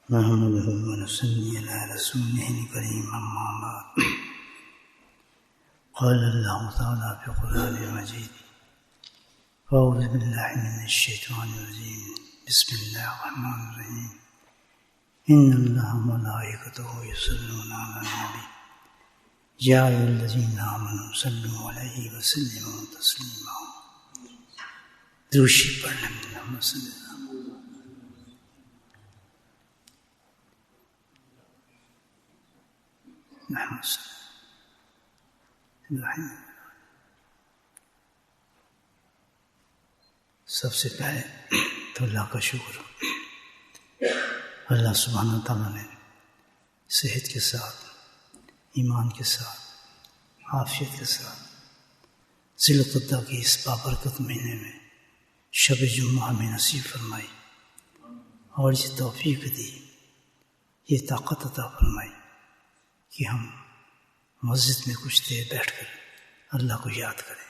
نحمده ونصلي على رسوله الكريم أما بعد. قال الله تعالى في القرآن المجيد: أعوذ بالله من الشيطان الرجيم. بسم الله الرحمن الرحيم. إن الله وملائكته يصلون على النبي يا أيها الذين آمنوا صلوا عليه وسلموا تسليما. درود پڑھ لیں محمد صلی اللہ علیہ وسلم. سب سے پہلے تو اللہ کا شکر. اللہ سبحانہ تعالیٰ نے صحت کے ساتھ، ایمان کے ساتھ، عافیت کے ساتھ ذی القعدہ کی اس بابرکت مہینے میں شب جمعہ میں نصیب فرمائی اور یہ توفیق دی، یہ طاقت عطا فرمائی کہ ہم مسجد میں کچھ دیر بیٹھ کر اللہ کو یاد کریں.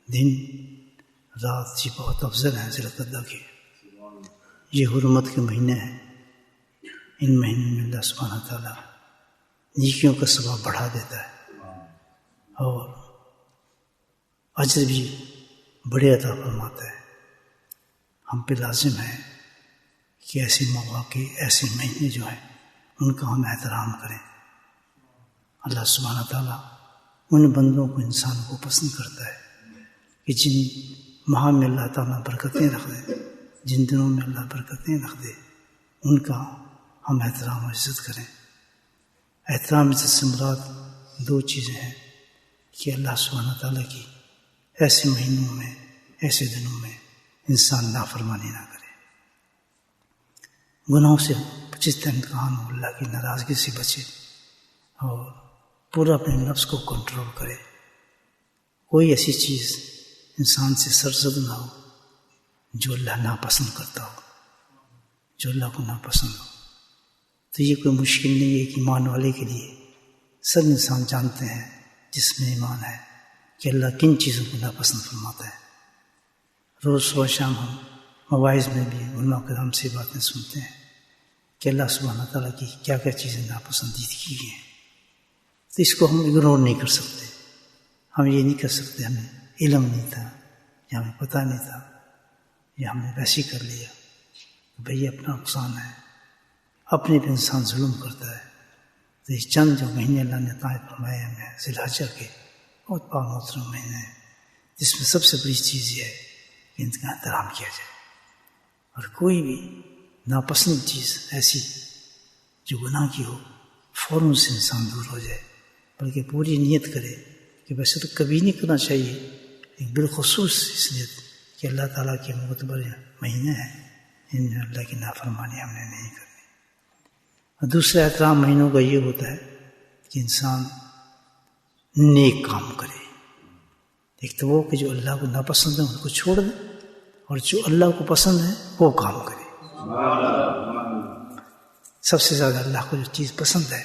دن رات جی بہت افضل ہیں ذی القعدہ کے. یہ حرمت کے مہینے ہیں. ان مہینوں میں اللہ سبحانہ تعالیٰ نیکیوں کا ثواب بڑھا دیتا ہے اور اجر بھی بڑے عطا فرماتا ہے. ہم پہ لازم ہے کہ ایسے مواقع، ایسے مہینے جو ہیں ان کا ہم احترام کریں. اللہ سبحانہ تعالیٰ ان بندوں کو، انسان کو پسند کرتا ہے کہ جن ماہ میں اللہ تعالیٰ برکتیں رکھ دے، جن دنوں میں اللہ برکتیں رکھ دے، ان کا ہم احترام و عزت کریں. احترام عزت سے مراد دو چیزیں ہیں کہ اللہ سبحانہ تعالیٰ کی ایسے مہینوں میں، ایسے دنوں میں انسان نافرمانی نہ کرے، گناہوں سے جس طرح امتحان ہو، اللہ کی ناراضگی سے بچے اور پورا اپنے نفس کو کنٹرول کرے. کوئی ایسی چیز انسان سے سرزد نہ ہو جو اللہ ناپسند کرتا ہو، جو اللہ کو ناپسند ہو. تو یہ کوئی مشکل نہیں ہے کہ ایمان والے کے لیے سب انسان جانتے ہیں جس میں ایمان ہے کہ اللہ کن چیزوں کو ناپسند فرماتا ہے. روز صبح شام ہم مواعظ میں بھی علماء کرام سے باتیں سنتے ہیں کہ اللہ سبحانہ تعالیٰ کی کیا کیا چیزیں ناپسندیدگی ہیں. تو اس کو ہم اگنور نہیں کر سکتے. ہم یہ نہیں کر سکتے ہمیں علم نہیں تھا یا ہمیں پتہ نہیں تھا یا ہم نے ویسے کر لیا. بھئی اپنا نقصان ہے، اپنے پہ انسان ظلم کرتا ہے. تو یہ چند جو مہینے اللہ نے عطا فرمائے ہمیں ذی الحجہ کے، بہت پاک محترم مہینے ہیں، جس میں سب سے بڑی چیز یہ ہے کہ ان کا احترام کیا جائے اور کوئی بھی ناپسند چیز ایسی جو گناہ کی ہو فوراً سے انسان دور ہو جائے، بلکہ پوری نیت کرے کہ ویسے تو کبھی نہیں کرنا چاہیے، لیکن بالخصوص اس نیت کہ اللہ تعالیٰ کے معتبر مہینے ہیں، ان میں اللہ کی نافرمانی ہم نے نہیں کرنی. اور دوسرا احترام مہینوں کا یہ ہوتا ہے کہ انسان نیک کام کرے. ایک تو وہ کہ جو اللہ کو ناپسند ہے ان کو چھوڑ دے، اور جو اللہ کو پسند ہے وہ کام کرے. سب سے زیادہ اللہ کو جو چیز پسند ہے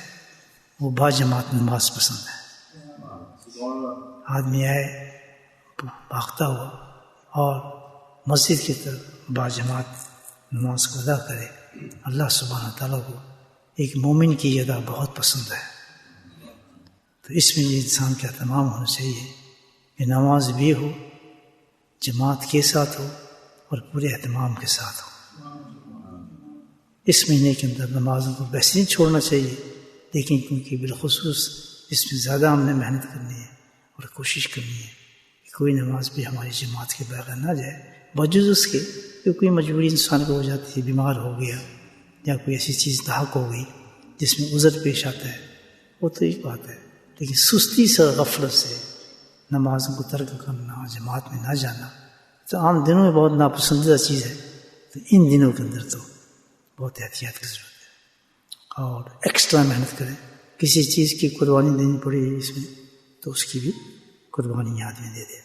وہ با جماعت نماز پسند ہے. آدمی آئے بھاگتا ہوا اور مسجد کی طرف با جماعت نماز کو ادا کرے. اللہ سبحانہ تعالیٰ کو ایک مومن کی ادا بہت پسند ہے. تو اس میں یہ انسان کا اہتمام ہونا چاہیے کہ نماز بھی ہو، جماعت کے ساتھ ہو اور پورے اہتمام کے ساتھ ہو. اس مہینے کے اندر نمازوں کو ویسے نہیں چھوڑنا چاہیے، لیکن کیونکہ بالخصوص اس میں زیادہ ہم نے محنت کرنی ہے اور کوشش کرنی ہے کہ کوئی نماز بھی ہماری جماعت کے بغیر نہ جائے، باوجود اس کے کہ کوئی مجبوری انسان کو ہو جاتی ہے، بیمار ہو گیا یا کوئی ایسی چیز لاحق ہو گئی جس میں عذر پیش آتا ہے، وہ تو ایک بات ہے. لیکن سستی سے، غفلت سے نمازوں کو ترک کرنا، جماعت میں نہ جانا تو عام دنوں میں بہت ناپسندیدہ چیز ہے. تو ان دنوں کے اندر تو بہت احتیاط کی ضرورت ہے اور ایکسٹرا محنت کریں. کسی چیز کی قربانی دینی پڑے اس میں تو اس کی بھی قربانی آدمی دے دے.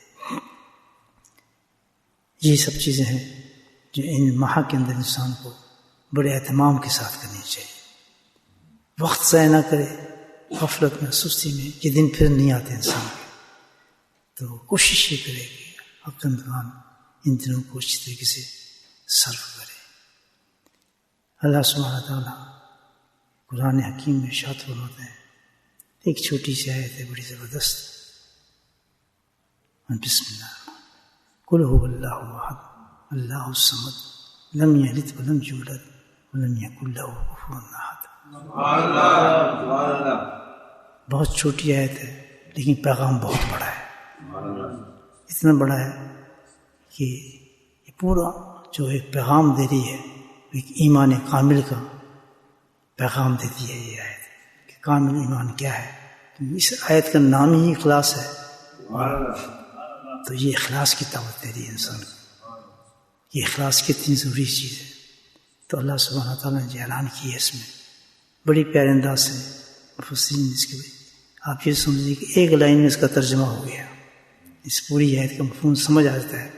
یہ سب چیزیں ہیں جو ان ماہ کے اندر انسان کو بڑے اہتمام کے ساتھ کرنی چاہیے. وقت ضائع نہ کرے غفلت میں، سستی میں. یہ دن پھر نہیں آتے انسان کے. تو کوشش یہ کرے کہ حق امکان ان دنوں کو اچھی طریقے سے صرف کرے۔ اللہ سبحانہ تعالیٰ قرآن حکیم میں ارشاد فرماتے ہیں، ایک چھوٹی سی آیت ہے بڑی زبردست، بسم اللہ قل هو اللہ احد اللہ الصمد لم یلد ولم یولد ولم یکن له کفوا احد۔ بہت چھوٹی آیت ہے لیکن پیغام بہت بڑا ہے، اتنا بڑا ہے کہ یہ پورا جو ایک پیغام دے رہی ہے، ایک ایمان کامل کا پیغام دیتی ہے یہ آیت کہ کامل ایمان کیا ہے۔ اس آیت کا نام ہی اخلاص ہے، تو یہ اخلاص کی دعوت دے رہی ہے انسان کو، یہ اخلاص کتنی ضروری چیز ہے۔ تو اللہ سبحانہ تعالیٰ نے جو اعلان کیا ہے اس میں بڑی پیارے انداز سے مفسرین اس کے آپ یہ سمجھیں کہ ایک لائن میں اس کا ترجمہ ہو گیا، اس پوری آیت کا مفہوم سمجھ آ جاتا ہے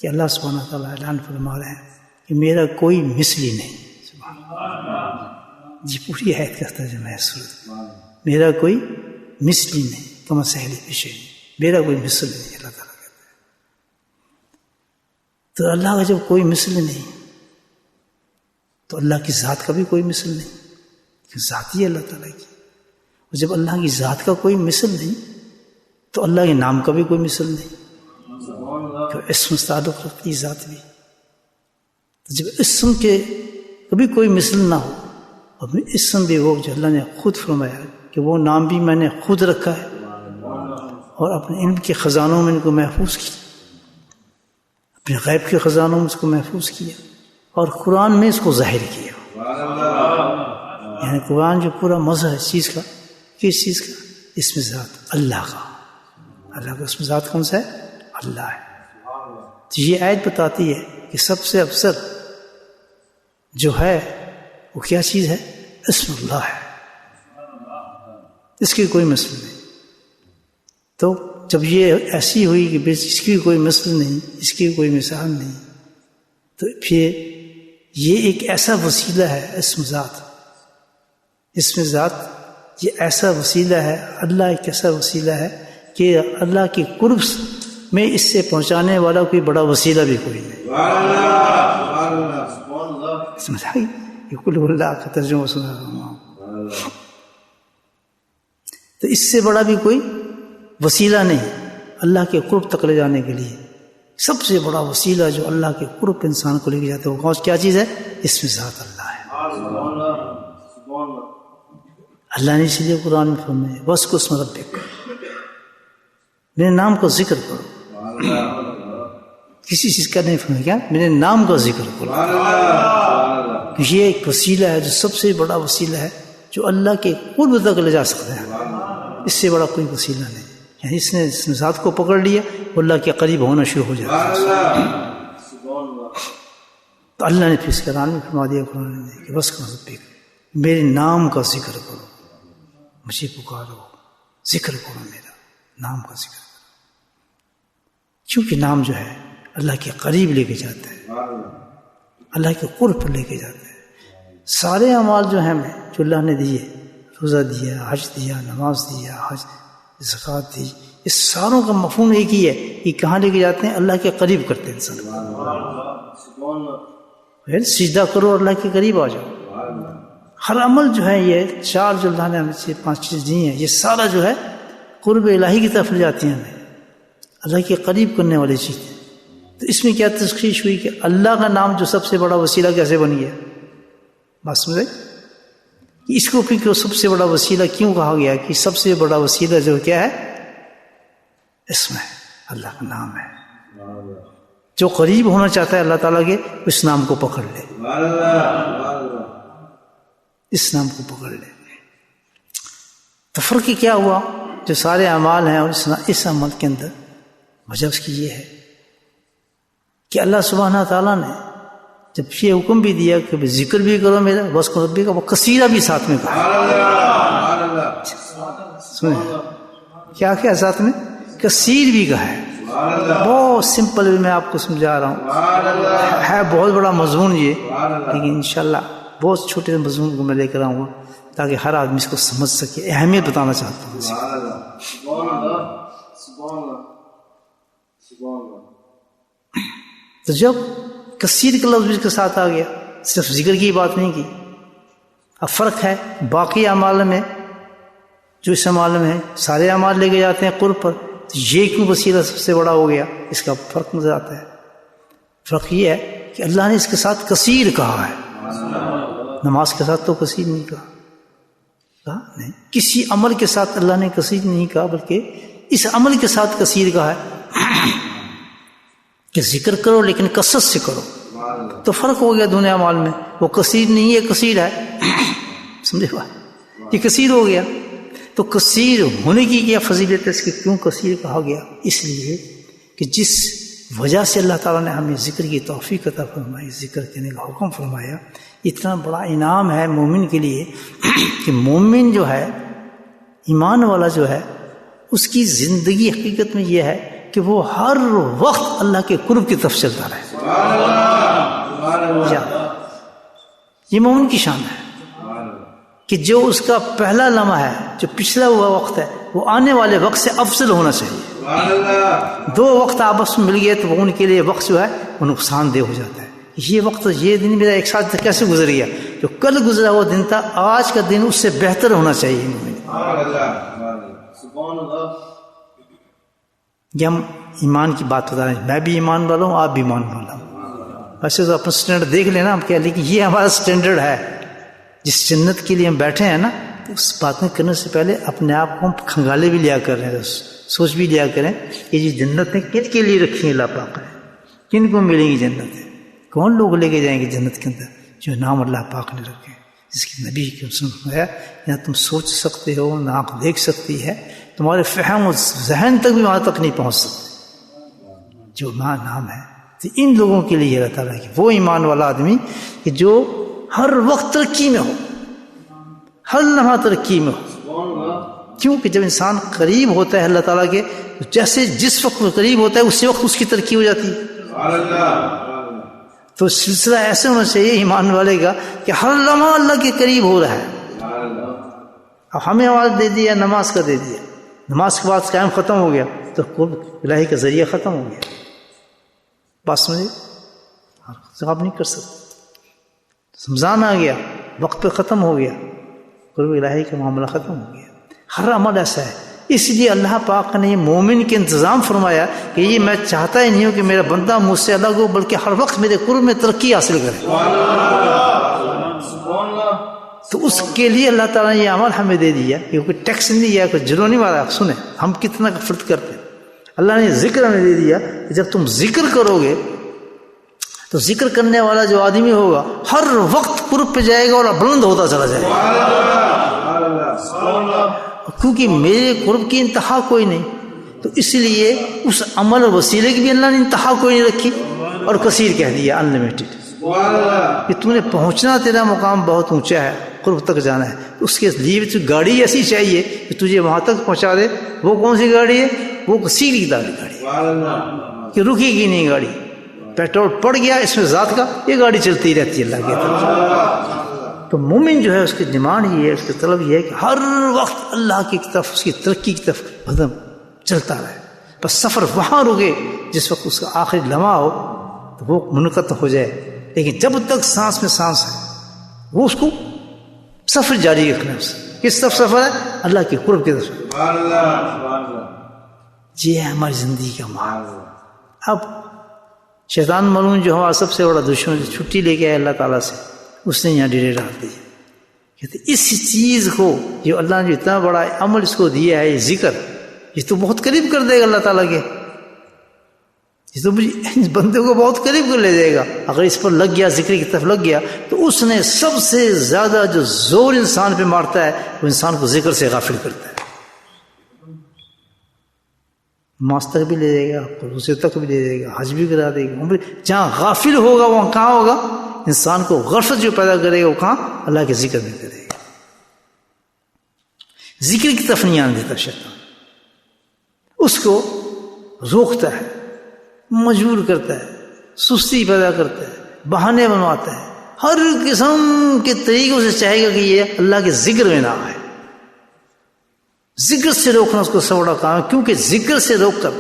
کہ اللہ سبحانہ تعالیٰ اعلان فرما رہے ہیں کہ میرا کوئی مثلی نہیں۔ سبحان اللہ، جی پوری آیت کا ترجمہ ہے سورت، میرا کوئی مثلی نہیں، کما سہل پیشے نہیں، میرا کوئی مثل نہیں، اللہ تعالیٰ کہتا ہے۔ تو اللہ کا جب کوئی مثل نہیں تو اللہ کی ذات کا بھی کوئی مثل نہیں، ذات ہی اللہ تعالیٰ کی، اور جب اللہ کی ذات کا کوئی مثل نہیں تو اللہ کے نام کا بھی کوئی مثل نہیں، کہ اسم سے تعلق رکھتی ذات بھی۔ تو جب اسم کے کبھی کوئی مثل نہ ہو، اور اسم بھی وہ جو اللہ نے خود فرمایا کہ وہ نام بھی میں نے خود رکھا ہے اور اپنے علم کے خزانوں میں ان کو محفوظ کیا، اپنے غیب کے خزانوں میں اس کو محفوظ کیا، اور قرآن میں اس کو ظاہر کیا۔ یعنی قرآن جو پورا مظہر ہے چیز کا، کس چیز کا؟ اسم ذات اللہ کا، اللہ کا اسم ذات کون سا ہے؟ اللہ ہے۔ تو یہ آیت بتاتی ہے کہ سب سے افضل جو ہے وہ کیا چیز ہے؟ اسم اللہ ہے، اس کی کوئی مثل نہیں۔ تو جب یہ ایسی ہوئی کہ اس کی کوئی مثل نہیں، اس کی کوئی مثال نہیں، تو پھر یہ ایک ایسا وسیلہ ہے اسم ذات، اسم ذات یہ ایسا وسیلہ ہے، اللہ ایک ایسا وسیلہ ہے کہ اللہ کے قرب میں اس سے پہنچانے والا کوئی بڑا وسیلہ بھی کوئی نہیں۔ سمجھ آئی؟ یہ کل اللہ کا ترجمہ سنا رہا ہوں۔ تو اس سے بڑا بھی کوئی وسیلہ نہیں اللہ کے قرب تک لے جانے کے لیے۔ سب سے بڑا وسیلہ جو اللہ کے قرب انسان کو لے کے جاتا ہے وہ کیا چیز ہے؟ اسم ذات اللہ ہے۔ اللہ نے اس لیے قرآن میں فرمایا وَاذْكُرِ اسْمَ رَبِّكَ، میرے نام کا ذکر کرو۔ کسی چیز کا نہیں فرمایا، کیا؟ میرے نام کا ذکر کرو۔ یہ ایک وسیلہ ہے جو سب سے بڑا وسیلہ ہے جو اللہ کے قرب تک لے جا سکتا ہے، اس سے بڑا کوئی وسیلہ نہیں۔ یعنی اس نے اس ذات کو پکڑ لیا وہ اللہ کے قریب ہونا شروع ہو جاتا ہے۔ تو اللہ نے پھر اس کا اعلان فرما دیا قرآن میں کہ بس میرے نام کا ذکر کرو، مجھے پکارو، ذکر کرو، میرا نام کا ذکر کرو، کیونکہ نام جو ہے اللہ کے قریب لے کے جاتا ہے، اللہ کے قرب پر لے کے جاتا ہے۔ سارے اعمال جو ہیں ہمیں جو اللہ نے دیے، روزہ دیا، حج دیا، نماز دیا، حج زکوٰۃ دی، اس ساروں کا مفہوم ایک ہی ہے کہ کہاں لے کے جاتے ہیں؟ اللہ کے قریب کرتے ہیں انسان۔ سجدہ کرو اور اللہ کے قریب آ جاؤ۔ ہر عمل جو ہے یہ چار جو اللہ نے ہمیں 5 چیز دی ہیں، یہ سارا جو ہے قرب الہی کی طرف لے جاتی ہیں ہمیں، اللہ کے قریب کرنے والی چیز۔ تو اس میں کیا تشخیص ہوئی کہ اللہ کا نام جو سب سے بڑا وسیلہ کیسے بن گیا؟ بات سمجھے؟ اس کو پھر سب سے بڑا وسیلہ کیوں کہا گیا کہ سب سے بڑا وسیلہ جو کیا ہے؟ اسم ہے، اللہ کا نام ہے۔ جو قریب ہونا چاہتا ہے اللہ تعالیٰ کے اس نام کو پکڑ لے، اس نام کو پکڑ لے۔ تو فرق کیا ہوا؟ جو سارے اعمال ہیں اور اس عمل کے اندر وجہ اس کی یہ ہے کہ اللہ سبحانہ تعالیٰ نے جب یہ حکم بھی دیا کہ ذکر بھی کرو میرا بس ربی کا، وہ کثیرہ بھی ساتھ میں کہا۔ سنیں کیا کیا ساتھ میں؟ کثیر بھی کہا ہے۔ بہت سمپل بھی میں آپ کو سمجھا رہا ہوں، ہے بہت بڑا مضمون یہ، لیکن انشاءاللہ بہت چھوٹے مضمون کو میں لے کر آؤں گا تاکہ ہر آدمی اس کو سمجھ سکے۔ اہمیت بتانا چاہتا ہوں۔ تو جب کثیر کا لفظ بھی اس کے ساتھ آ گیا، صرف ذکر کی بات نہیں کی۔ اب فرق ہے باقی اعمال میں، جو اس اعمال میں ہے سارے اعمال لے کے جاتے ہیں قرب پر، تو یہ کیوں وسیلہ سب سے بڑا ہو گیا؟ اس کا فرق نظر آتا ہے۔ فرق یہ ہے کہ اللہ نے اس کے ساتھ کثیر کہا ہے، نماز کے ساتھ تو کثیر نہیں کہا نہیں، کسی عمل کے ساتھ اللہ نے کثیر نہیں کہا، بلکہ اس عمل کے ساتھ کثیر کہا ہے کہ ذکر کرو لیکن کثرت سے کرو۔ تو فرق ہو گیا دنیا اعمال میں، وہ کثیر نہیں ہے، کثیر ہے، سمجھے بات؟ یہ کثیر ہو گیا۔ تو کثیر ہونے کی کیا فضیلت ہے، اس کی کیوں کثیر کہا گیا؟ اس لیے کہ جس وجہ سے اللہ تعالیٰ نے ہمیں ذکر کی توفیق عطا فرمائی، ذکر کرنے کا حکم فرمایا، اتنا بڑا انعام ہے مومن کے لیے کہ مومن جو ہے، ایمان والا جو ہے، اس کی زندگی حقیقت میں یہ ہے کہ وہ ہر وقت اللہ کے قرب کی طرف چلتا رہے۔ یہ مومن کی شان ہے کہ جو اس کا پہلا لمحہ ہے، جو پچھلا ہوا وقت ہے، وہ آنے والے وقت سے افضل ہونا چاہیے۔ دو وقت آپس میں مل گئے تو وہ ان کے لیے وقت جو ہے وہ نقصان دہ ہو جاتا ہے۔ یہ وقت، یہ دن میرا ایک ساتھ کیسے گزر گیا؟ جو کل گزرا وہ دن تھا، آج کا دن اس سے بہتر ہونا چاہیے۔ یہ ہم ایمان کی بات بتا رہے ہیں، میں بھی ایمان والا ہوں، آپ بھی ایمان والا ہوں۔ ویسے تو اپنا اسٹینڈرڈ دیکھ لینا ہم کیا، لیکن یہ ہمارا اسٹینڈرڈ ہے جس جنت کے لیے ہم بیٹھے ہیں نا، تو اس بات میں کرنے سے پہلے اپنے آپ کو ہم کھنگالے بھی لیا کر رہے ہیں، سوچ بھی لیا کریں کہ یہ جنتیں کن کے لیے رکھی ہیں اللہ پاک نے، کن کو ملیں گی جنتیں، کون لوگ لے کے جائیں گے جنت کے اندر؟ جو نام اللہ پاک نے رکھے، جس کی نبی کی سنت ہے، نہ تم سوچ سکتے ہو، نہ آنکھ دیکھ سکتی ہے، تمہارے فہم و ذہن تک بھی وہاں تک نہیں پہنچ سکتے، جو ماں نام ہے۔ تو ان لوگوں کے لیے اللہ تعالیٰ کی وہ ایمان والا آدمی کہ جو ہر وقت ترقی میں ہو، ہر لمحہ ترقی میں ہو، کیونکہ جب انسان قریب ہوتا ہے اللہ تعالیٰ کے، جیسے جس وقت وہ قریب ہوتا ہے اسی وقت اس کی ترقی ہو جاتی ہے۔ تو سلسلہ ایسے ہونا چاہیے ایمان والے کا کہ ہر لمحہ اللہ کے قریب ہو رہا ہے۔ اب ہمیں آواز دے دیا، نماز کا دے دیا، نماز کے بعد قیام ختم ہو گیا تو قرب الہی کا ذریعہ ختم ہو گیا، بات سمجھے؟ آپ نہیں کر سکتے۔ رمضان آ گیا، وقت پہ ختم ہو گیا، قرب الہی کا معاملہ ختم ہو گیا۔ ہر عمل ایسا ہے، اس لیے اللہ پاک نے مومن کے انتظام فرمایا کہ یہ میں چاہتا ہی نہیں ہوں کہ میرا بندہ مجھ سے الگ ہو، بلکہ ہر وقت میرے قرب میں ترقی حاصل کرے۔ تو اس کے لیے اللہ تعالیٰ نے یہ عمل ہمیں دے دیا، کوئی ٹیکس نہیں دیا، کوئی جلو نہیں مارا۔ سنیں ہم کتنا فرد کرتے ہیں، اللہ نے ذکر ہمیں دے دیا کہ جب تم ذکر کرو گے تو ذکر کرنے والا جو آدمی ہوگا ہر وقت قرب پہ جائے گا اور بلند ہوتا چلا جائے گا، کیونکہ میرے قرب کی انتہا کوئی نہیں۔ تو اس لیے اس عمل وسیلے کی بھی اللہ نے انتہا کوئی نہیں رکھی اور کثیر کہہ دیا، انلمیٹڈ، کہ تم نے پہنچنا، تیرا مقام بہت اونچا ہے، قرب تک جانا ہے، اس کے لیے تو گاڑی ایسی چاہیے کہ تجھے وہاں تک پہنچا دے۔ وہ کون سی گاڑی ہے؟ وہ سیدھی گاڑی کہ رکے گی نہیں گاڑی، پیٹرول پڑ گیا اس میں ذات کا، یہ گاڑی چلتی رہتی ہے اللہ کی طرف۔ تو مومن جو ہے اس کی ڈیمانڈ یہ ہے، اس کی طلب یہ ہے کہ ہر وقت اللہ کی طرف، اس کی ترقی کی طرف قدم چلتا رہے، بس سفر وہاں رکے جس وقت اس کا آخری لمحہ ہو تو وہ منقطع ہو جائے، لیکن جب تک سانس میں سانس ہے وہ اس کو سفر جاری رکھنا ہے۔ اس کس طرف سفر ہے؟ اللہ کے قرب کی طرف۔ یہ ہے ہماری زندگی کا معاملہ۔ اب شیطان ملعون جو ہمارا سب سے بڑا دشمن، جو چھٹی لے کے آئے اللہ تعالیٰ سے، اس نے یہاں ڈیرے ڈال دیے، کہتے اس چیز کو جو اللہ نے اتنا بڑا عمل اس کو دیا ہے، یہ ذکر، یہ تو بہت قریب کر دے گا اللہ تعالیٰ کے، یہ تو اس بندے کو بہت قریب کر لے جائے گا۔ اگر اس پر لگ گیا، ذکر کی طرف لگ گیا، تو اس نے سب سے زیادہ جو زور انسان پہ مارتا ہے وہ انسان کو ذکر سے غافل کرتا ہے۔ نماز تک بھی لے جائے گا، روزے تک بھی لے جائے گا، حج بھی کرا دے گا، جہاں غافل ہوگا وہاں کہاں ہوگا؟ انسان کو غفلت جو پیدا کرے گا وہ کہاں؟ اللہ کے ذکر میں کرے گا۔ ذکر کی طرف نہیں آنے دیتا شیطان، اس کو روکتا ہے، مجبور کرتا ہے، سستی پیدا کرتا ہے، بہانے بنواتا ہے، ہر قسم کے طریقوں سے چاہے گا کہ یہ اللہ کے ذکر میں نہ آئے۔ ذکر سے روکنا اس کو سب بڑا کام ہے، کیونکہ ذکر سے روک کر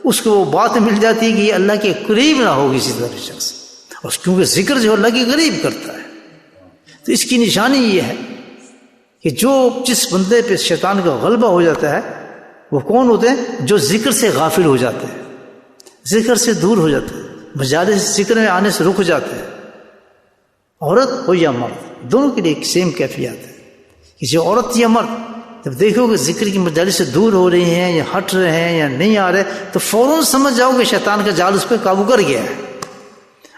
اس کو وہ بات مل جاتی ہے کہ یہ اللہ کے قریب نہ ہو کسی طرح شخص، اور کیونکہ ذکر جو اللہ کی قریب کرتا ہے، تو اس کی نشانی یہ ہے کہ جس بندے پہ شیطان کا غلبہ ہو جاتا ہے وہ کون ہوتے ہیں؟ جو ذکر سے غافل ہو جاتے ہیں، ذکر سے دور ہو جاتے ہیں، مجالس ذکر میں آنے سے رک جاتے ہیں، عورت ہو یا مرد، دونوں کے لیے ایک سیم کیفیت ہے کہ جو عورت یا مرد جب دیکھو کہ ذکر کی مجالس سے دور ہو رہی ہیں یا ہٹ رہے ہیں یا نہیں آ رہے تو فوراً سمجھ جاؤ کہ شیطان کا جال اس پہ قابو کر گیا ہے۔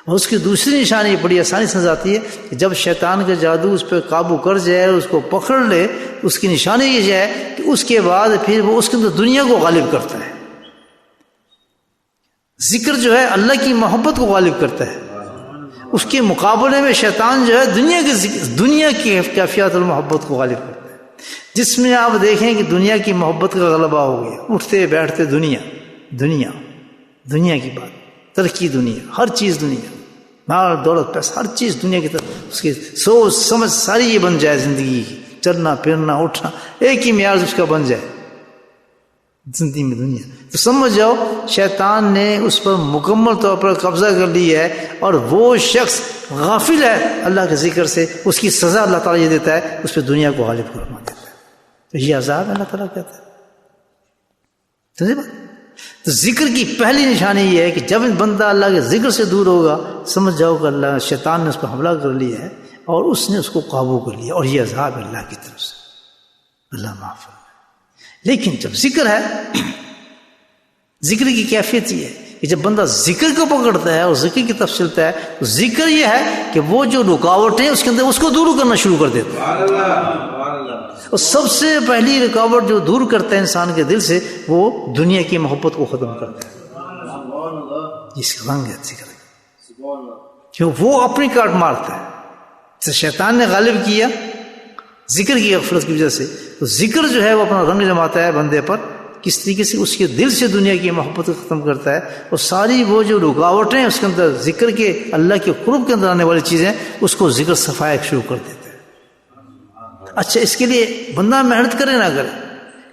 اور اس کی دوسری نشانی بڑی آسانی سے آتی ہے کہ جب شیطان کا جادو اس پہ قابو کر جائے، اس کو پکڑ لے، اس کی نشانی یہ ہے کہ اس کے بعد پھر وہ اس کے اندر دنیا کو غالب کرتا ہے۔ ذکر جو ہے اللہ کی محبت کو غالب کرتا ہے، اس کے مقابلے میں شیطان جو ہے دنیا کی کیفیات المحبت کو غالب کرتا ہے۔ جس میں آپ دیکھیں کہ دنیا کی محبت کا غلبہ ہو گیا، اٹھتے بیٹھتے دنیا کی بات، ترقی دنیا، ہر چیز دنیا، مال دولت پیسہ، ہر چیز دنیا کی طرف اس کی سوچ سمجھ ساری یہ بن جائے، زندگی کی چلنا پھرنا اٹھنا ایک ہی معیار اس کا بن جائے زندگی میں دنیا، تو سمجھ جاؤ شیطان نے اس پر مکمل طور پر قبضہ کر لیا ہے، اور وہ شخص غافل ہے اللہ کے ذکر سے، اس کی سزا اللہ تعالیٰ یہ دیتا ہے، اس پہ دنیا کو غالب فرما دیتا ہے۔ تو یہ عذاب اللہ تعالیٰ کہتا ہے۔ تو ذکر کی پہلی نشانی یہ ہے کہ جب بندہ اللہ کے ذکر سے دور ہوگا سمجھ جاؤ کہ اللہ شیطان نے اس پر حملہ کر لیا ہے اور اس نے اس کو قابو کر لیا، اور یہ عذاب ہے اللہ کی طرف سے، اللہ معاف فرمائے۔ لیکن جب ذکر ہے، ذکر کی کیفیت یہ ہے کہ جب بندہ ذکر کو پکڑتا ہے اور ذکر کی طرف چلتا ہے تو ذکر یہ ہے کہ وہ جو رکاوٹیں اس کے اندر اس کو دور کرنا شروع کر دیتا ہے۔ اور سب سے پہلی رکاوٹ جو دور کرتا ہے انسان کے دل سے وہ دنیا کی محبت کو ختم کرتا ہے۔ اس کا رنگ ہے ذکر، جو وہ اپنی کاٹ مارتا ہے، تو شیطان نے غالب کیا ذکر کی غفلت کی وجہ سے، تو ذکر جو ہے وہ اپنا رنگ جماتا ہے بندے پر، کس طریقے سے اس کے دل سے دنیا کی محبت کو ختم کرتا ہے، اور ساری وہ جو رکاوٹیں اس کے اندر ذکر کے اللہ کے قرب کے اندر آنے والی چیزیں اس کو ذکر صفائی شروع کر دیتا ہے۔ اچھا، اس کے لیے بندہ محنت کرے نہ کرے،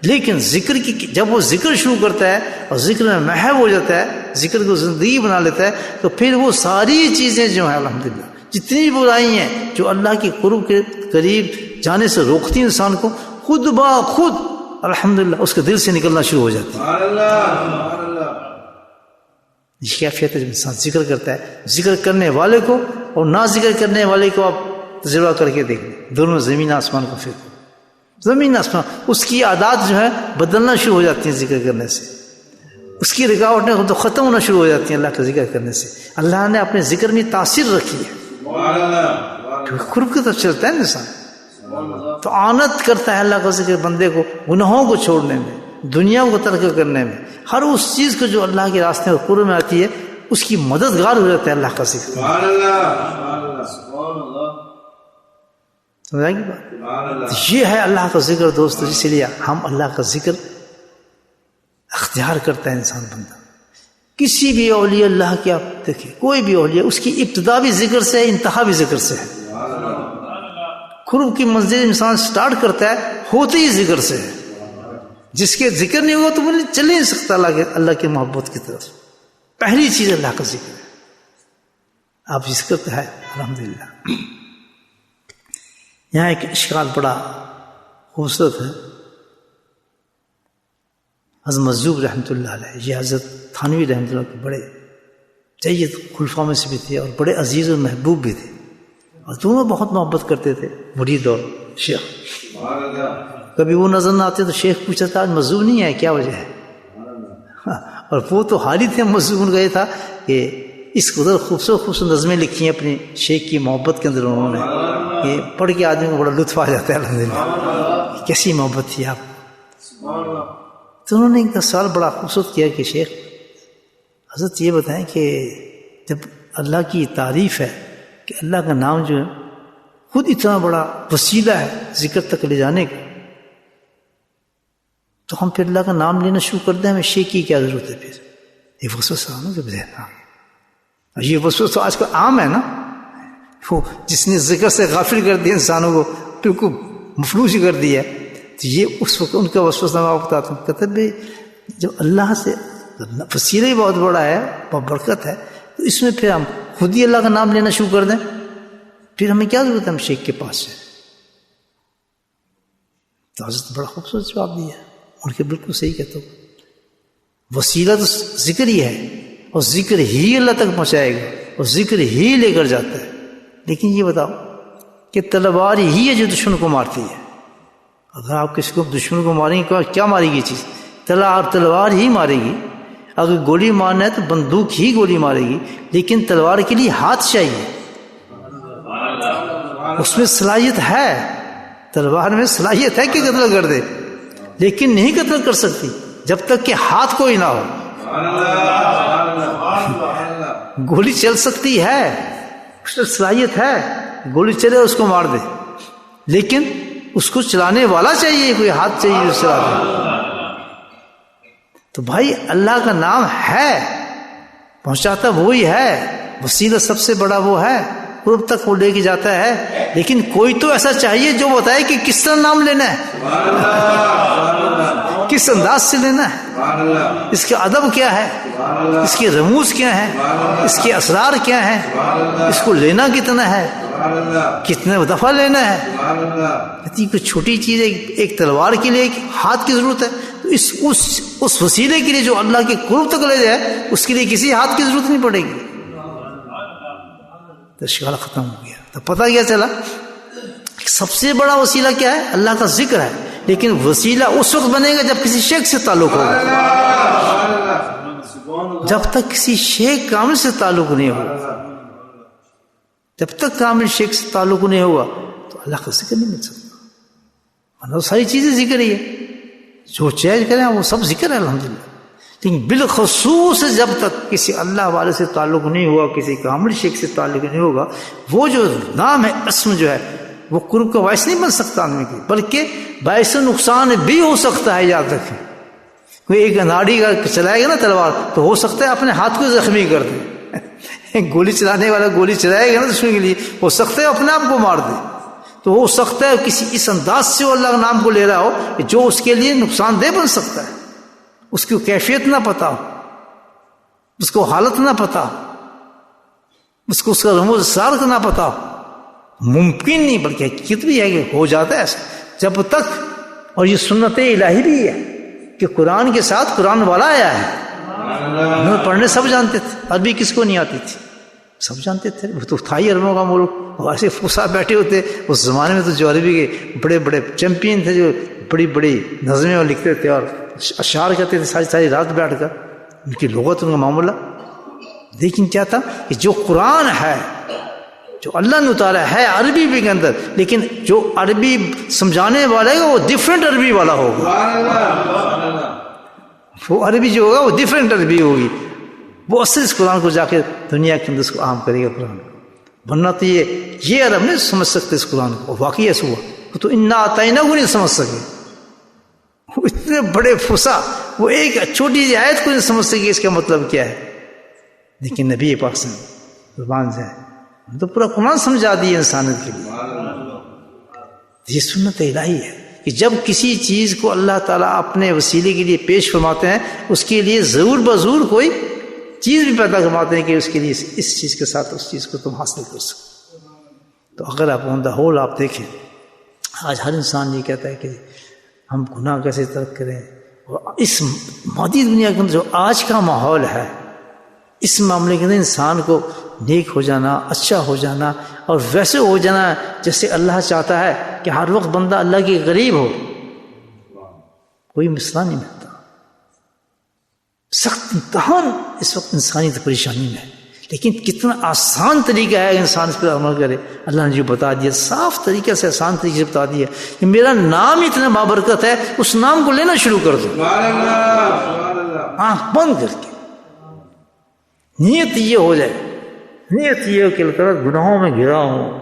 لیکن ذکر کی جب وہ ذکر شروع کرتا ہے اور ذکر میں محو ہو جاتا ہے، ذکر کو زندگی بنا لیتا ہے، تو پھر وہ ساری چیزیں جو ہیں الحمدللہ جتنی برائی ہیں جو اللہ کے قرب کے قریب جانے سے روکتی ہیں انسان کو، خود بخود الحمدللہ اس کے دل سے نکلنا شروع ہو جاتی ہے۔ یہ کیفیت ہے جب انسان ذکر کرتا ہے، ذکر کرنے والے کو اور نہ ذکر کرنے والے کو آپ تجربہ کر کے دیکھ لیں، دونوں زمین آسمان کا فرق، زمین آسمان، اس کی عادات جو ہے بدلنا شروع ہو جاتی ہیں ذکر کرنے سے، اس کی رکاوٹیں تو ختم ہونا شروع ہو جاتی ہیں اللہ کا ذکر کرنے سے۔ اللہ نے اپنے ذکر میں تاثیر رکھی ہے، قرب کی طرف چلتا ہے انسان تو آنت کرتا ہے اللہ کا ذکر بندے کو گناہوں کو چھوڑنے میں، دنیا کو ترک کرنے میں، ہر اس چیز کو جو اللہ کے راستے میں قرب میں آتی ہے اس کی مددگار ہو جاتا ہے اللہ کا ذکر۔ سمجھا گی بات؟ یہ ہے اللہ کا ذکر دوستو، اس لیے ہم اللہ کا ذکر اختیار کرتا ہے انسان بندہ۔ کسی بھی اولیاء اللہ کے آپ دیکھیں، کوئی بھی اولیاء اس کی ابتدا بھی ذکر سے ہے، انتہا بھی ذکر سے ہے۔ قرب کی منزل انسان سٹارٹ کرتا ہے ہوتے ہی ذکر سے ہے، جس کے ذکر نہیں ہوا تو وہ چل نہیں سکتا اللہ کی محبت کی طرف۔ پہلی چیز اللہ کا ذکر ہے، آپ ذکر تو ہے الحمدللہ۔ یہاں ایک اشکال بڑا خوبصورت ہے، حضرت مجذوب رحمۃ اللہ علیہ، یہ حضرت تھانوی رحمۃ اللہ کے بڑے جید خلفاء میں سے بھی تھے اور بڑے عزیز اور محبوب بھی تھے، اور دونوں بہت محبت کرتے تھے، مرید اور شیخ۔ کبھی وہ نظر نہ آتے تو شیخ پوچھتا تھا آج مجذوب نہیں ہے، کیا وجہ ہے؟ اور وہ تو حالی تھے مجذوب، ان کا یہ تھا کہ اس قدر خوبصورت نظمیں لکھی ہیں اپنے شیخ کی محبت کے اندر انہوں نے، کہ پڑھ کے آدمی کو بڑا لطف آ جاتا ہے الحمدللہ، کیسی محبت تھی آپ۔ تو انہوں نے ایک سوال بڑا خوبصورت کیا کہ شیخ حضرت یہ بتائیں کہ جب اللہ کی تعریف ہے کہ اللہ کا نام جو ہے خود اتنا بڑا وسیلہ ہے ذکر تک لے جانے کا، تو ہم پھر اللہ کا نام لینا شروع کر دیں، ہمیں شیخ کی کیا ضرورت ہے؟ پھر یہ وسوسہ نا جب ذہن آ گیا، یہ وسوسہ آج کل عام ہے نا، وہ جس نے ذکر سے غافل کر دیا انسانوں کو، بالکل مفلوج کر دیا، تو یہ اس وقت ان کا وسوسہ میں بتاتا ہوں، کہتے بھائی جب اللہ سے وسیلہ ہی بہت بڑا ہے، بہت برکت ہے، تو اس میں پھر ہم خود ہی اللہ کا نام لینا شروع کر دیں، پھر ہمیں کیا ضرورت ہے ہم شیخ کے پاس جائیں؟ تو حضرت بڑا خوبصورت جواب دیا، ان کے بالکل صحیح کہتا ہوں، وسیلہ تو ذکر ہی ہے، اور ذکر ہی اللہ تک پہنچائے گا، اور ذکر ہی لے کر جاتا ہے. لیکن یہ بتاؤ کہ تلوار ہی ہے جو دشمن کو مارتی ہے. اگر آپ کسی کو دشمن کو ماریں گے کیا مارے گی چیز؟ تلوار ہی مارے گی. اگر گولی مارنا ہے تو بندوق ہی گولی مارے گی، لیکن تلوار کے لیے ہاتھ چاہیے، اس میں صلاحیت ہے، تلوار میں صلاحیت ہے کہ قتل کر دے، لیکن نہیں قتل کر سکتی جب تک کہ ہاتھ کوئی نہ ہو. گولی چل سکتی ہے، اس میں صلاحیت ہے، گولی چلے اس کو مار دے، لیکن اس کو چلانے والا چاہیے، کوئی ہاتھ چاہیے جو چلا دے. تو بھائی اللہ کا نام ہے، پہنچاتا وہی ہے، وسیلہ سب سے بڑا وہ ہے، قرب تک وہ لے کے جاتا ہے. لیکن کوئی تو ایسا چاہیے جو بتائے کہ کس طرح نام لینا ہے، کس انداز سے لینا ہے، اس کا ادب کیا ہے، اس کے رموز کیا ہیں، اس کے اسرار کیا ہیں، اس کو لینا کتنا ہے، کتنے دفعہ لینا ہے. کوئی چھوٹی چیز ہے، ایک تلوار کے لیے ایک ہاتھ کی ضرورت ہے، تو اس وسیلے کے لیے جو اللہ کے قرب تک لے جائے اس کے لیے کسی ہاتھ کی ضرورت نہیں پڑے گی. تو اشکال ختم ہو گیا. تو پتہ کیا چلا، سب سے بڑا وسیلہ کیا ہے؟ اللہ کا ذکر ہے. لیکن وسیلہ اس وقت بنے گا جب کسی شیخ سے تعلق ہوگا. جب تک کسی شیخ کامل سے تعلق نہیں ہوگا، جب تک کامل شیخ سے تعلق نہیں ہوگا تو اللہ کا ذکر نہیں مل سکتا. مطلب ساری چیزیں ذکر ہی ہے، جو چیز کریں وہ سب ذکر ہے الحمدللہ. لیکن بالخصوص جب تک کسی اللہ والے سے تعلق نہیں ہوا، کسی کامل شیخ سے تعلق نہیں ہوگا، وہ جو نام ہے، اسم جو ہے، وہ قرب کا باعث نہیں بن سکتا آدمی کی، بلکہ باعث نقصان بھی ہو سکتا ہے. یاد رکھیں، کوئی ایک اناڑی کا چلائے گا نا تلوار، تو ہو سکتا ہے اپنے ہاتھ کو زخمی کر دے. گولی چلانے والا گولی چلائے گا نا دشمن کے لیے، ہو سکتا ہے اپنے آپ کو مار دے. تو ہو سکتا ہے کسی اس انداز سے وہ اللہ کا نام کو لے رہا ہو جو اس کے لیے نقصان دہ بن سکتا ہے. اس کی کیفیت نہ پتا ہو، اس کو حالت نہ پتا ہو، اس کو اس کا رموز اسرار کا نہ پتا ہو. ممکن نہیں بلکہ حقیقت بھی ہے کہ ہو جاتا ہے ایسا جب تک. اور یہ سنت الہی بھی ہے کہ قرآن کے ساتھ قرآن والا آیا ہے. انہوں پڑھنے سب جانتے تھے، عربی کس کو نہیں آتی تھی، سب جانتے تھے. وہ تو تھا ہی عربوں کا ملک، اور ایسے فصاح بیٹھے ہوتے اس زمانے میں. تو جو عربی کے بڑے بڑے چیمپئن تھے، جو بڑی بڑی نظمیں لکھتے تھے اور اشعار کہتے تھے ساری رات بیٹھ کر، ان کی لغت، ان کا معاملہ. لیکن کیا تھا کہ جو قرآن ہے، جو اللہ نے اتارا ہے عربی بھی کے اندر، لیکن جو عربی سمجھانے والا ہے وہ ڈفرینٹ عربی والا ہوگا. وہ عربی جو ہوگا وہ ڈفرینٹ عربی ہوگی. وہ اصل اس قرآن کو جا کے دنیا کے اندر اس کو عام کرے گا قرآن کو. ورنہ تو یہ عرب نہیں سمجھ سکتے اس قرآن کو. واقعی ایسا ہوا. تو انا آتینا کو نہیں سمجھ سکے، وہ اتنے بڑے فصاح، وہ ایک چھوٹی سی آیت کو نہیں سمجھ سکے اس کا مطلب کیا ہے. لیکن نبی پاک سے زبان سے تو پورا قرآن سمجھا دیا انسانیت کے لیے. یہ سنت الہی ہے کہ جب کسی چیز کو اللہ تعالیٰ اپنے وسیلے کے لیے پیش فرماتے ہیں، اس کے لیے ضرور بضرور کوئی چیز بھی پیدا فرماتے ہیں کہ اس کے لیے اس چیز کے ساتھ اس چیز کو تم حاصل کر سکو. تو اگر آپ آن دا ہول آپ دیکھیں، آج ہر انسان یہ کہتا ہے کہ ہم گناہ کیسے ترک کریں. اور اس مادی دنیا کے اندر جو آج کا ماحول ہے، اس معاملے کے اندر انسان کو نیک ہو جانا، اچھا ہو جانا، اور ویسے ہو جانا جیسے اللہ چاہتا ہے کہ ہر وقت بندہ اللہ کے قریب ہو، کوئی مسئلہ نہیں ملتا. سخت امتحان اس وقت انسانی پریشانی میں ہے، لیکن کتنا آسان طریقہ ہے انسان اس پر عمل کرے. اللہ نے جو بتا دیا، صاف طریقے سے، آسان طریقے سے بتا دیا کہ میرا نام اتنا بابرکت ہے، اس نام کو لینا شروع کر دو آنکھ بند کر کے. نیت یہ ہو جائے، نیت یہ ہو کہ اللہ گناہوں میں گھرا ہوں،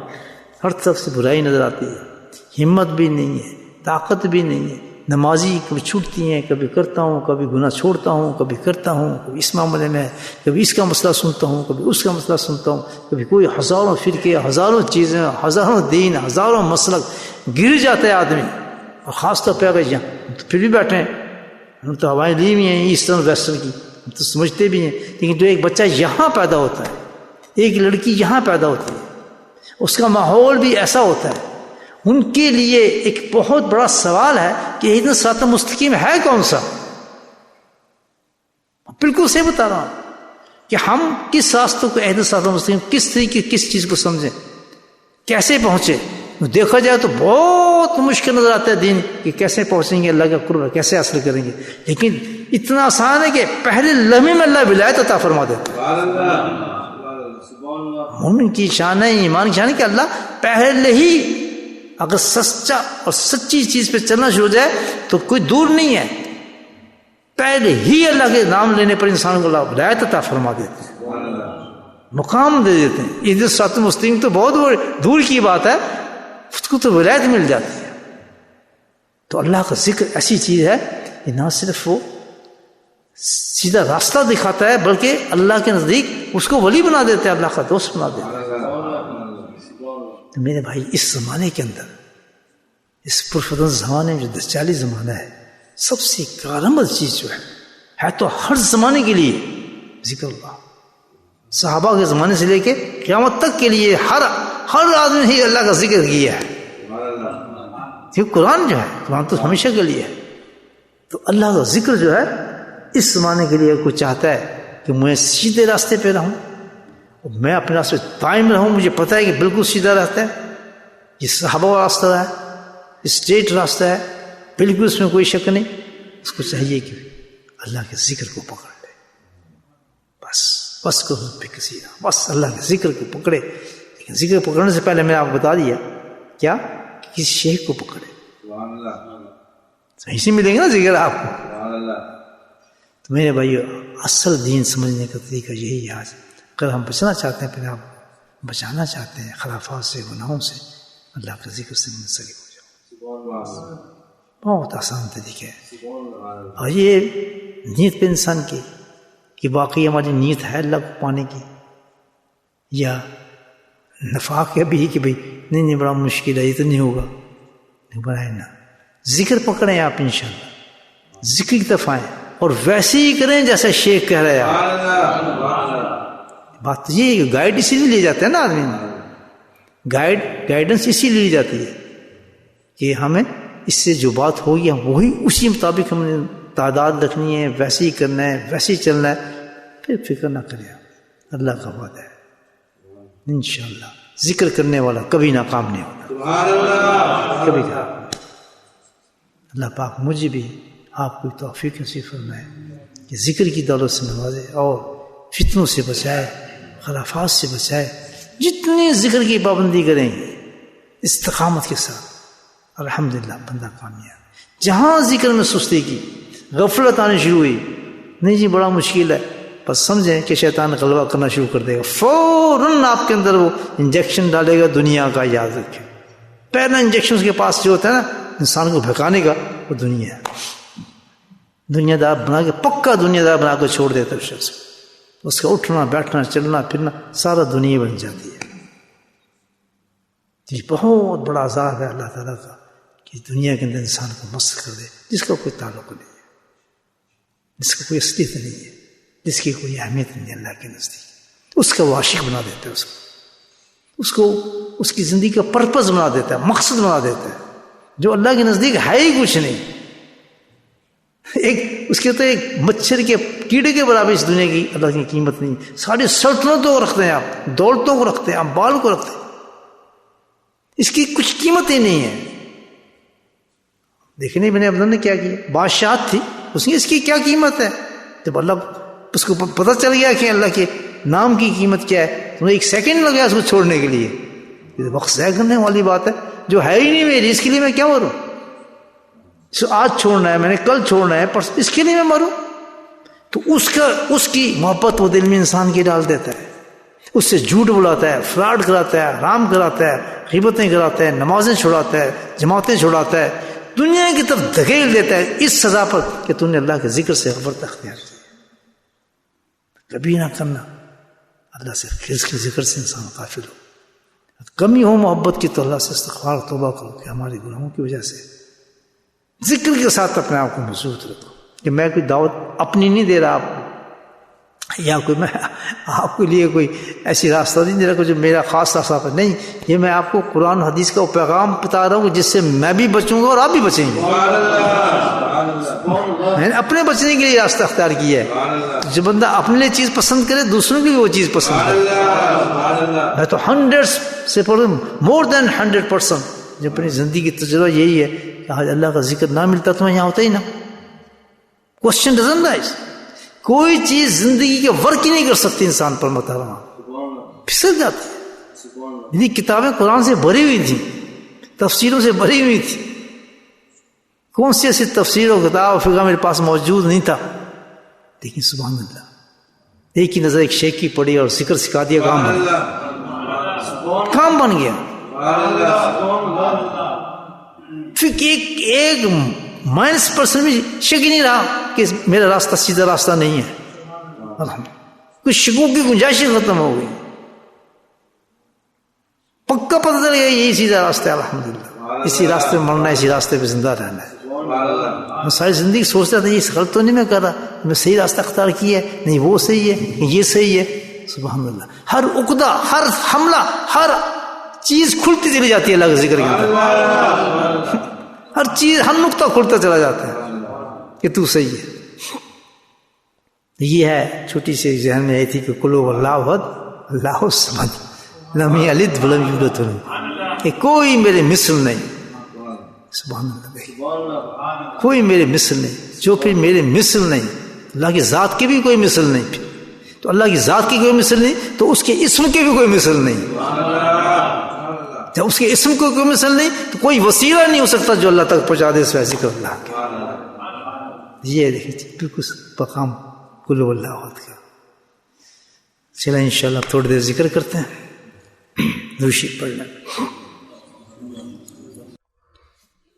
ہر طرف سے برائی نظر آتی ہے، ہمت بھی نہیں ہے، طاقت بھی نہیں ہے. نمازی کبھی چھوٹتی ہیں، کبھی کرتا ہوں، کبھی گناہ چھوڑتا ہوں، کبھی کرتا ہوں، کبھی اس معاملے میں، کبھی اس کا مسئلہ سنتا ہوں، کبھی اس کا مسئلہ سنتا ہوں، کبھی کوئی ہزاروں فرقے، ہزاروں چیزیں، ہزاروں دین، ہزاروں مسلک، گر جاتا ہے آدمی. اور خاص طور پہ اگر یہاں تو پھر بھی بیٹھے ہیں، ہم تو ہوائیں لی ہوئی ہیں ایسٹرن ویسٹرن کی، ہم تو سمجھتے بھی ہیں. لیکن جو ایک بچہ یہاں پیدا ہوتا ہے، ایک لڑکی یہاں پیدا ہوتی ہے، اس کا ماحول بھی ایسا ہوتا ہے، ان کے لیے ایک بہت بڑا سوال ہے کہ اہدنا الصراط المستقیم ہے کون سا؟ بالکل صحیح بتا رہا ہوں کہ ہم کس راستوں کو اہدنا الصراط المستقیم کس طریقے کس چیز کو سمجھیں، کیسے پہنچے. دیکھا جائے تو بہت مشکل نظر آتا ہے دین کہ کیسے پہنچیں گے اللہ کا قرب، کیسے حاصل کریں گے، لیکن اتنا آسان ہے کہ پہلے لمحے میں اللہ ولایت عطا فرما دیتا ہے. مومن کی شان ہے، ایمان کی شان ہے کہ اللہ پہلے ہی اگر سچا اور سچی چیز پہ چلنا شروع ہو جائے تو کوئی دور نہیں ہے، پہلے ہی اللہ کے نام لینے پر انسان کو اللہ ولایت عطا فرما دیتے ہیں، مقام دے دیتے ہیں. اہدنا الصراط المستقیم تو بہت دور کی بات ہے، اس کو تو ولایت مل جاتی ہے. تو اللہ کا ذکر ایسی چیز ہے کہ نہ صرف وہ سیدھا راستہ دکھاتا ہے بلکہ اللہ کے نزدیک اس کو ولی بنا دیتا ہے، اللہ کا دوست بنا دیتا ہے. تو میرے بھائی اس زمانے کے اندر، اس پرفتن زمانے میں جو دجالی زمانہ ہے، سب سے کارآمد چیز جو ہے تو ہر زمانے کے لیے ذکر اللہ. صحابہ کے زمانے سے لے کے قیامت تک کے لیے ہر آدمی نے اللہ کا ذکر کیا ہے. کیونکہ قرآن جو ہے، قرآن تو ہمیشہ کے لیے ہے. تو اللہ کا ذکر جو ہے اس زمانے کے لیے کوئی چاہتا ہے کہ میں سیدھے راستے پہ رہوں، میں اپنے راستے قائم رہوں، مجھے پتہ ہے کہ بالکل سیدھا راستہ ہے، یہ صحابہ کا راستہ ہے، اسٹریٹ راستہ ہے، بالکل اس میں کوئی شک نہیں. اس کو چاہیے کہ اللہ کے ذکر کو پکڑ لے، بس کو کسی بس اللہ کے ذکر کو پکڑے. لیکن ذکر پکڑنے سے پہلے میں آپ کو بتا دیا کیا کہ کسی شیخ کو پکڑے، صحیح سے ملیں گے نا ذکر آپ کو. تو میرے بھائیو اصل دین سمجھنے کا طریقہ یہی ہے. آج اگر ہم بچنا چاہتے ہیں، پھر آپ بچانا چاہتے ہیں خرافات سے، گناہوں سے، اللہ کے ذکر سے منسلک ہو جاؤ. بہت آسان طریقہ ہے. اور یہ نیت پہ انسان کی کہ واقعی ہماری نیت ہے اللہ کو پانے کی، یا نفاق ہے بھی کہ بھئی نہیں بڑا مشکل ہے، یہ تو نہیں ہوگا. نہیں بڑھائے نا، ذکر پکڑیں آپ انشاءاللہ، ذکر کی طرف آئیں اور ویسے ہی کریں جیسے شیخ کہہ رہے ہیں. بات یہ ہے کہ گائیڈ اسی لیے لے جاتے ہیں نا آدمی، گائیڈنس اسی لیے لی جاتی ہے کہ ہمیں اس سے جو بات ہوگی ہم وہی اسی مطابق ہم نے تعداد رکھنی ہے، ویسے ہی کرنا ہے، ویسے ہی چلنا ہے. پھر فکر نہ کریں، اللہ کا وعدہ ہے انشاءاللہ ذکر کرنے والا کبھی ناکام نہیں ہوتا، کبھی ناکام. اللہ پاک مجھے بھی آپ کو توفیق نصیب فرمائے کہ ذکر کی دولت سے نوازے اور فتنوں سے بچائے، خرافات سے بچائے. جتنی ذکر کی پابندی کریں گے استقامت کے ساتھ، الحمدللہ بندہ کامیاب. جہاں ذکر میں سستی کی، غفلت آنی شروع ہوئی، نہیں جی بڑا مشکل ہے، بس سمجھیں کہ شیطان غلبہ کرنا شروع کر دے گا، فوراً آپ کے اندر وہ انجیکشن ڈالے گا دنیا کا. یاد رکھیں پہلا انجیکشن اس کے پاس جو ہوتا ہے نا انسان کو بھکانے کا، وہ دنیا ہے. دنیا دار بنا کے، پکا دنیا دار بنا کے چھوڑ دیتا ہے شخص. اس کا اٹھنا بیٹھنا چلنا پھرنا سارا دنیا بن جاتی ہے. یہ بہت بڑا عذاب ہے اللہ تعالیٰ کا کہ دنیا کے اندر انسان کو مست کر دے، جس کا کوئی تعلق نہیں ہے، جس کا کوئی اصلیت نہیں ہے، جس کی کوئی اہمیت نہیں ہے اللہ کے نزدیک. اس کا عاشق بنا دیتا ہے، اس کو اس کی زندگی کا پرپز بنا دیتا ہے، مقصد بنا دیتا ہے، جو اللہ کے نزدیک ہے ہی کچھ نہیں. اس کے تو ایک مچھر کے کیڑے کے برابر اس دنیا کی اللہ کی قیمت نہیں. ساری سلطنتوں کو رکھتے ہیں آپ، دولتوں کو رکھتے ہیں آپ، بال کو رکھتے ہیں، اس کی کچھ قیمت ہی نہیں ہے. دیکھنے بن عبداللہ نے کیا کیا، بادشاہت تھی اس کی، اس کی کیا قیمت ہے. جب اللہ اس کو پتہ چل گیا کہ اللہ کے نام کی قیمت کیا ہے، تو ایک سیکنڈ لگا اس کو چھوڑنے کے لیے. یہ وقت ضائع کرنے والی بات ہے، جو ہے ہی نہیں میری، اس کے لیے میں کیا مروں. آج چھوڑنا ہے میں نے، کل چھوڑنا ہے، پرس اس کے لیے میں مروں. تو اس کی محبت وہ دل میں انسان کی ڈال دیتا ہے، اس سے جھوٹ بلاتا ہے، فراڈ کراتا ہے، حرام کراتا ہے، غیبتیں کراتا ہے، نمازیں چھوڑاتا ہے، جماعتیں چھوڑاتا ہے، دنیا کی طرف دھکیل دیتا ہے اس سزا پر کہ تم نے اللہ کے ذکر سے غفلت اختیار کی. کبھی نہ کرنا اللہ سے، اس کے ذکر سے انسان غافل ہو. کمی ہو محبت کی تو اللہ سے استغفار توبہ کرو کہ ہمارے گناہوں کی وجہ سے. ذکر کے ساتھ اپنے آپ کو مضبوط رکھو کہ میں کوئی دعوت اپنی نہیں دے رہا آپ کو، یا کوئی میں آپ کے لیے کوئی ایسی راستہ نہیں دے رہا جو میرا خاص راستہ نہیں، یہ میں آپ کو قرآن حدیث کا پیغام بتا رہا ہوں جس سے میں بھی بچوں گا اور آپ بھی بچیں گے۔ میں نے اپنے بچنے کے لیے راستہ اختیار کیا ہے۔ جو بندہ اپنے لیے چیز پسند کرے دوسروں کی بھی وہ چیز پسند کرے۔ میں تو 100 سے مور دین 100% جو اپنی زندگی کی تجربہ یہی ہے کہ آج اللہ کا ذکر نہ ملتا تو میں یہاں ہوتا ہی نہ۔ کوشچن ڈزنٹ رائز، کوئی چیز زندگی کے ورک ہی نہیں کر سکتی انسان پر محترمہ، پھسل جاتی ہے۔ یعنی کتابیں قرآن سے بھری ہوئی تھیں، تفسیروں سے بھری ہوئی تھی، کون سی ایسی تفسیر و کتاب فقہ میرے پاس موجود نہیں تھا، لیکن سبحان اللہ ایک ہی نظر ایک شیخ کی پڑی اور ذکر سکھا دیا، کام بن گیا۔ پھر ایک مائنس پرسن بھی شک ہی نہیں رہا کہ میرا راستہ سیدھا راستہ نہیں ہے، کچھ شکوک کی گنجائش ختم ہو گئی، پکا پتہ چل گیا یہی سیدھا راستہ ہے، الحمدللہ اسی راستے میں مرنا ہے، اسی راستے پہ زندہ رہنا ہے۔ میں ساری زندگی سوچتا تھا یہ غلط تو نہیں میں کر رہا، میں صحیح راستہ اختیار کیا ہے، نہیں وہ صحیح ہے یہ صحیح ہے۔ سبحان اللہ، ہر عقدہ، ہر حملہ، ہر چیز کھلتی چلی جاتی ہے اللہ کے ذکر کے اندر، ہر چیز، ہر نقطہ کھلتا چلا جاتا ہے کہ تو صحیح ہے۔ یہ ہے چھوٹی سی ذہن میں آئی تھی کہ قل هو اللہ احد اللہ الصمد لم یلد ولم یولد، کہ کوئی میرے مثل نہیں۔ سبحان اللہ، کوئی میرے مثل نہیں، جو پھر میرے مثل نہیں، اللہ کی ذات کی بھی کوئی مثل نہیں، پھر تو اللہ کی ذات کی کوئی مثل نہیں تو اس کے اسم کی بھی کوئی مثل نہیں، جب اس کے اسم کو کوئی مثل نہیں تو کوئی وسیلہ نہیں ہو سکتا جو اللہ تک پہنچا دے سوائے ذکر اللہ کا۔ یہ دیکھیے بالکل مقام قل هو اللہ احد کا۔ چلا انشاءاللہ تھوڑی دیر ذکر کرتے ہیں، دوشی پڑھنا۔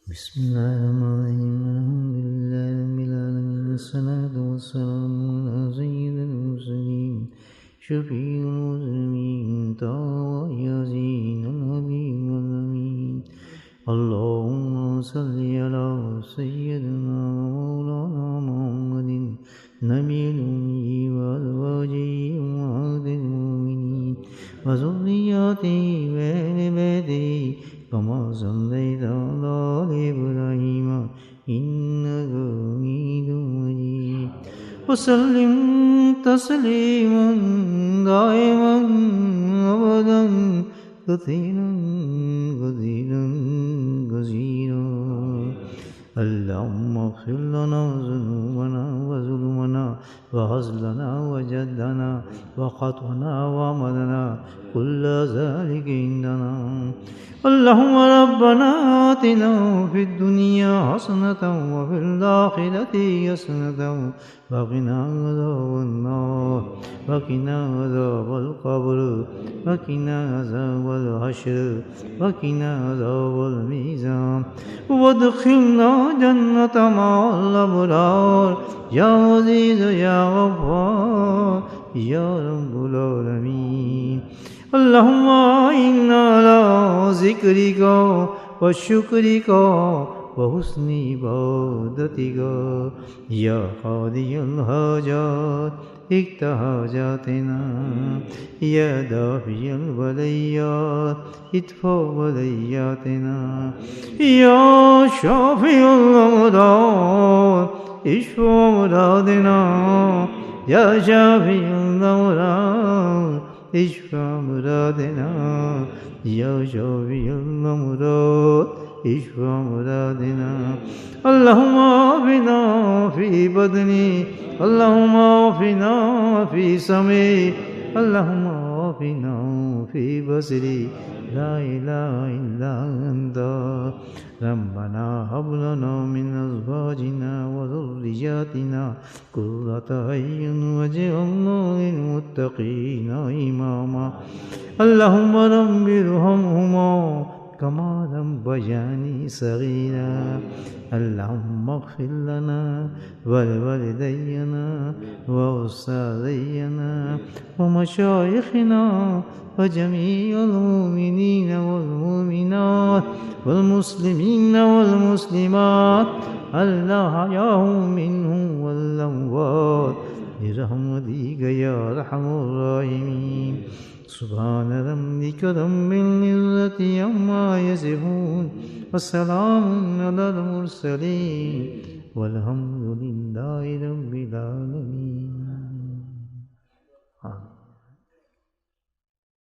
بسم اللہ الرحمن الرحیم، الحمد للہ رب العالمین، والصلاة والسلام علی سید المرسلین، شفیع المذنبین، یاسین الحبیب الامین، اللہم صلی علی سیدنا مولانا محمد نبی الأمی وازواجہ امہات المؤمنین وذریاتہ وأہل بیتہ کما صلیت علی آل ابراہیم انک حمید مجید، وسلم تسلیما دائما ابدا کثیرا کثیرا کثیرا۔ اللہم اغفر لنا ذنوبنا وظلمنا وهزلنا وجدنا وخطأنا وعمدنا كل ذلك عندنا۔ اللهم ربنا آتنا في الدنيا حسنة وفي الآخرة حسنة وقنا عذاب النار، وقنا عذاب القبر، وقنا عذاب الحشر، وقنا عذاب الميزان، وادخلنا جنة مع الأبرار يا عزيز يا غفار يا رب العالمين۔ اللهم إنا على ذكرك وشكرك وحسن عبادتك يا قاضي الحاجات اقض حاجاتنا، يا دافع البليات ادفع بلياتنا، يا شافي الأمراض اشفع مرادنا، يا شافي الأمراض اشفع مرادنا، يا شافي الأمراض اشفع مرادنا۔ اللهم عافنا في بدني، اللهم عافنا في سمعي، اللهم عافنا في بصري، لا إله إلا أنت۔ ربنا هب لنا من أزواجنا وذرياتنا قرة أعين واجعلنا للمتقين إماما۔ اللهم رب ارحمهما كما ربياني صغيرا۔ اللهم اغفر لنا ولوالدينا وأستاذينا ومشايخنا وجميع المؤمنين والمؤمنات والمسلمين والمسلمات الأحياء منهم والأموات برحمتك يا أرحم الراحمين. سبحان ربك رب العزة عما يصفون وسلام على المرسلين والحمد لله رب العالمين.